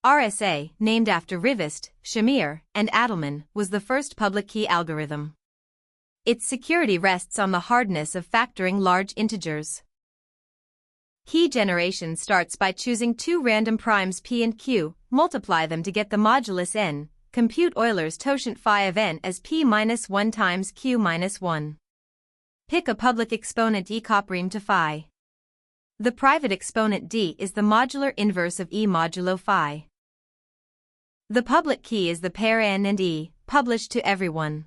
RSA, named after Rivest, Shamir, and Adelman, was the first public key algorithm. Its security rests on the hardness of factoring large integers. Key generation starts by choosing two random primes p and q, multiply them to get the modulus n, compute Euler's totient phi of n as p-1 times q-1. Pick a public exponent e coprime to phi. The private exponent d is the modular inverse of e modulo phi. The public key is the pair n and e, published to everyone.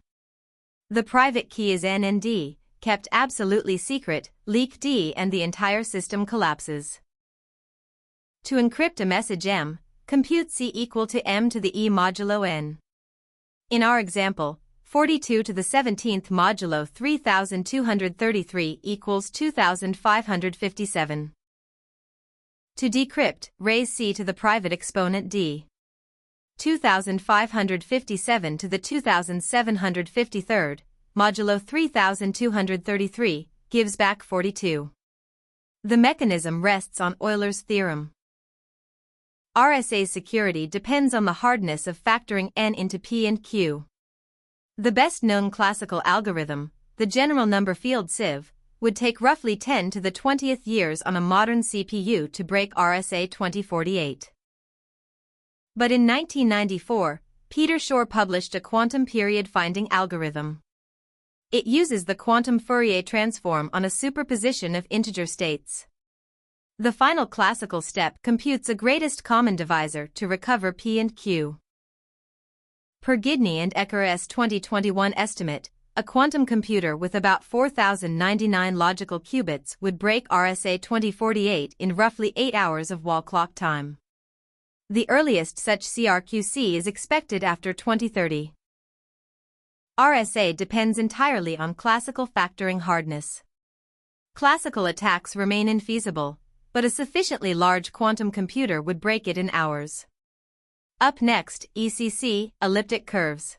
The private key is n and d, kept absolutely secret, leak d and the entire system collapses. To encrypt a message m, compute c equal to m to the e modulo n. In our example, 42 to the 17th modulo 3233 equals 2557. To decrypt, raise c to the private exponent d. 2557 to the 2753rd, modulo 3233, gives back 42. The mechanism rests on Euler's theorem. RSA security depends on the hardness of factoring n into p and q. The best-known classical algorithm, the general number field sieve, would take roughly 10 to the 20th years on a modern CPU to break RSA 2048. But in 1994, Peter Shor published a quantum period finding algorithm. It uses the quantum Fourier transform on a superposition of integer states. The final classical step computes a greatest common divisor to recover p and q. Per Gidney and Ecker's 2021 estimate, a quantum computer with about 4,099 logical qubits would break RSA 2048 in roughly 8 hours of wall clock time. The earliest such CRQC is expected after 2030. RSA depends entirely on classical factoring hardness. Classical attacks remain infeasible, but a sufficiently large quantum computer would break it in hours. Up next, ECC, elliptic curves.